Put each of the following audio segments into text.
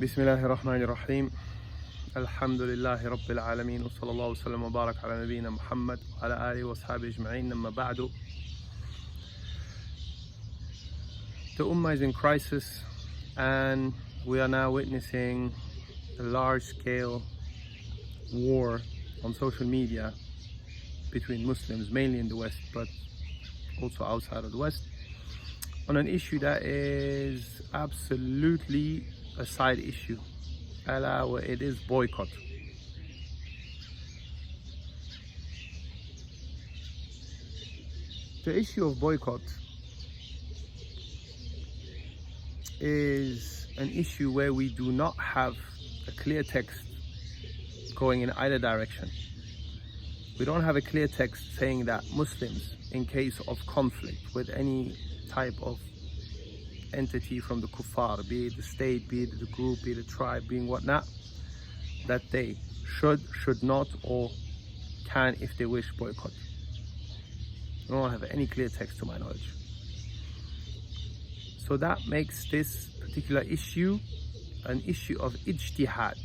بسم الله الرحمن الرحيم الحمد لله رب العالمين وصلى الله وسلم وبارك على نبينا محمد وعلى آله وأصحابه أجمعين أما بعد. The Ummah is in crisis and we are now witnessing a large-scale war on social media between Muslims, mainly in the West but also outside of the West, on an issue that is absolutely a side issue, where it is boycott. The issue of boycott is an issue where we do not have a clear text going in either direction. We don't have a clear text saying that Muslims, in case of conflict with any type of entity from the kuffar, be it the state, be it the group, be it the tribe, being whatnot, that they should not, or can, if they wish, boycott. We don't have any clear text to my knowledge. So that makes this particular issue an issue of ijtihad.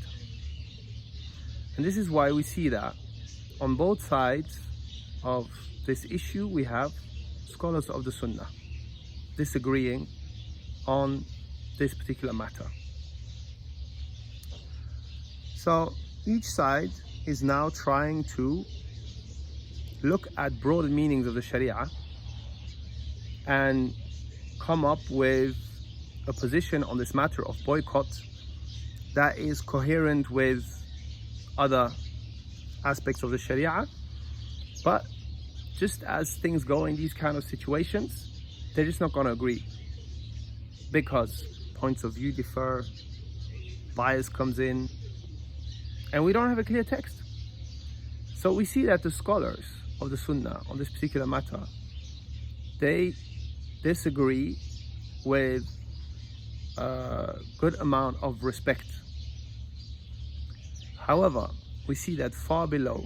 And this is why we see that on both sides of this issue we have scholars of the Sunnah disagreeing on this particular matter. So each side is now trying to look at broader meanings of the Sharia and come up with a position on this matter of boycott that is coherent with other aspects of the Sharia. But just as things go in these kind of situations, they're just not going to agree, because points of view differ, bias comes in, and we don't have a clear text. So we see that the scholars of the Sunnah on this particular matter, they disagree with a good amount of respect. However, we see that far below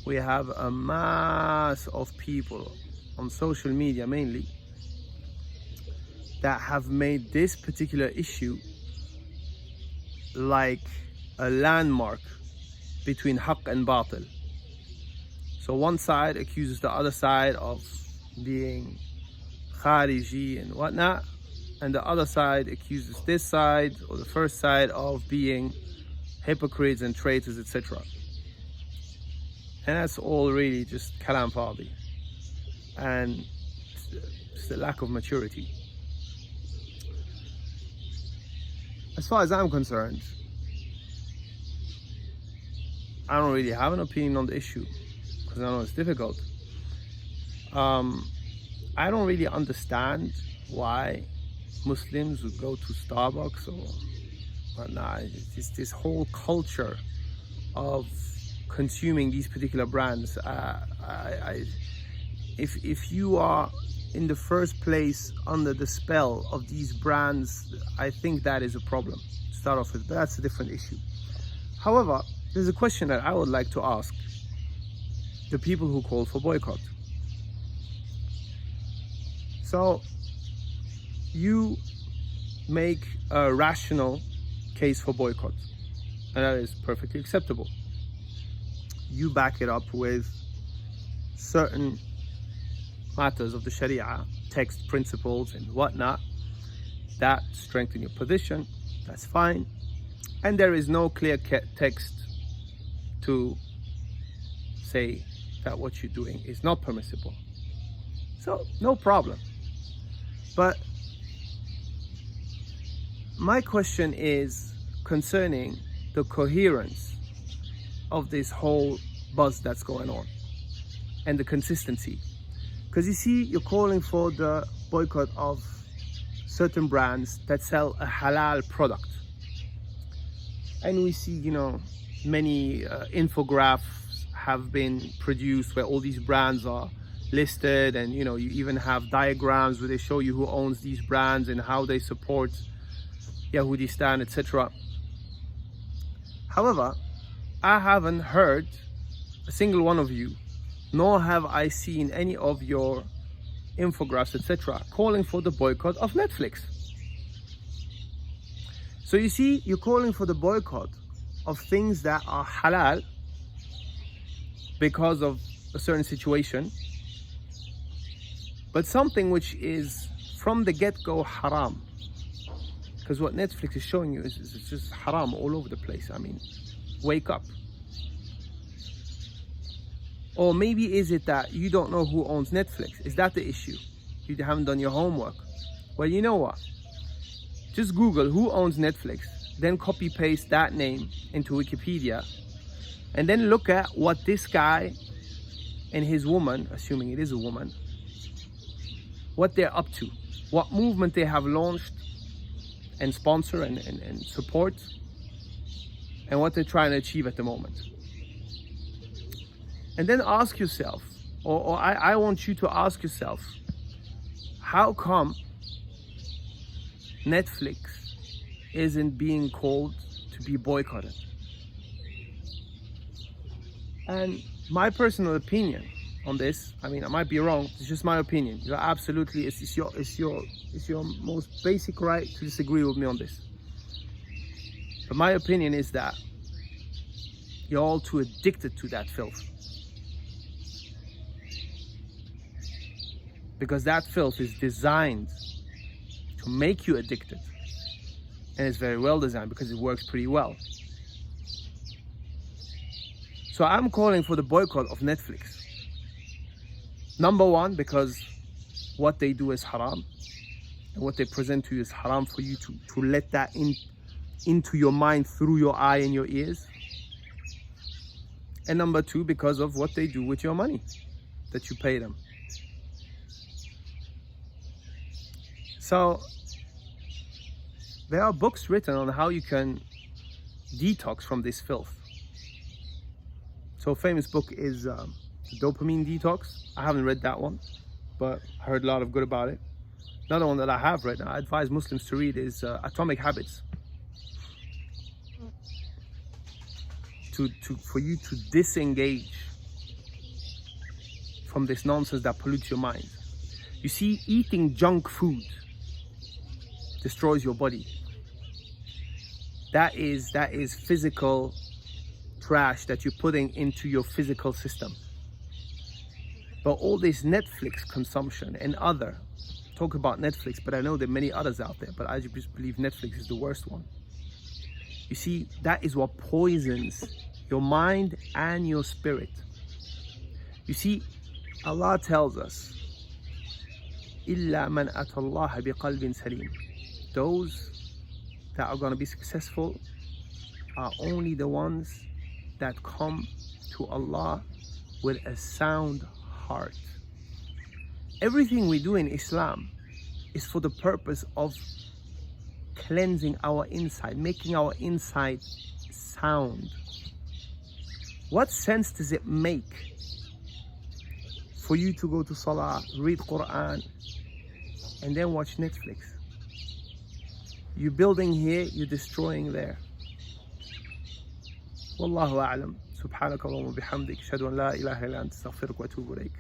we have a mass of people on social media mainly that have made this particular issue like a landmark between haqq and batil. So one side accuses the other side of being khariji and whatnot, and the other side accuses this side or the first side of being hypocrites and traitors, etc. And that's all really just kalam fadi and just a lack of maturity. As far as I'm concerned, I don't really have an opinion on the issue because I know it's difficult. I don't really understand why Muslims would go to Starbucks or whatnot. It's this whole culture of consuming these particular brands. If you are in the first place under the spell of these brands, I think that is a problem to start off with, but that's a different issue. However, there's a question that I would like to ask the people who call for boycott. So you make a rational case for boycott, and that is perfectly acceptable. You back it up with certain matters of the Sharia, text, principles and whatnot that strengthen your position. That's fine. And there is no clear text to say that what you're doing is not permissible. So no problem. But my question is concerning the coherence of this whole buzz that's going on and the consistency. Because you see, you're calling for the boycott of certain brands that sell a halal product. And we see, many infographics have been produced where all these brands are listed, and you even have diagrams where they show you who owns these brands and how they support Yahudistan, etc. However, I haven't heard a single one of you, nor have I seen any of your infographics, etc., calling for the boycott of Netflix. So you see, you're calling for the boycott of things that are halal because of a certain situation, but something which is from the get-go haram. Because what Netflix is showing you is it's just haram all over the place. I mean, wake up. Or maybe is it that you don't know who owns Netflix? Is that the issue? You haven't done your homework. Well, you know what? Just Google who owns Netflix, then copy paste that name into Wikipedia, and then look at what this guy and his woman, assuming it is a woman, what they're up to, what movement they have launched and sponsor and support, and what they're trying to achieve at the moment. And then ask yourself, or I want you to ask yourself, how come Netflix isn't being called to be boycotted? And my personal opinion on this, I mean, I might be wrong, it's just my opinion. You're absolutely, it's your most basic right to disagree with me on this. But my opinion is that you're all too addicted to that filth. Because that filth is designed to make you addicted. And it's very well designed because it works pretty well. So I'm calling for the boycott of Netflix. Number one, because what they do is haram. And what they present to you is haram for you to let that into your mind through your eye and your ears. And number two, because of what they do with your money that you pay them. So there are books written on how you can detox from this filth. So a famous book is Dopamine Detox. I haven't read that one, but I heard a lot of good about it. Another one that I have read, and I advise Muslims to read, is Atomic Habits. For you to disengage from this nonsense that pollutes your mind. You see, eating junk food destroys your body. That is physical trash that you're putting into your physical system. But all this Netflix consumption and talk about Netflix, but I know there are many others out there, but I just believe Netflix is the worst one. You see, that is what poisons your mind and your spirit. You see, Allah tells us, إِلَّا مَنْ أَتَى اللَّهَ بِقَلْبٍ سَلِيمٍ. Those that are going to be successful are only the ones that come to Allah with a sound heart. Everything we do in Islam is for the purpose of cleansing our inside, making our inside sound. What sense does it make for you to go to Salah, read Quran, and then watch Netflix? You're building here, you're destroying there. Wallahu a'lam. Subhanaka Allahumma bihamdik. Ashhadu an la ilaha illa anta astaghfiruka wa atubu ilayk.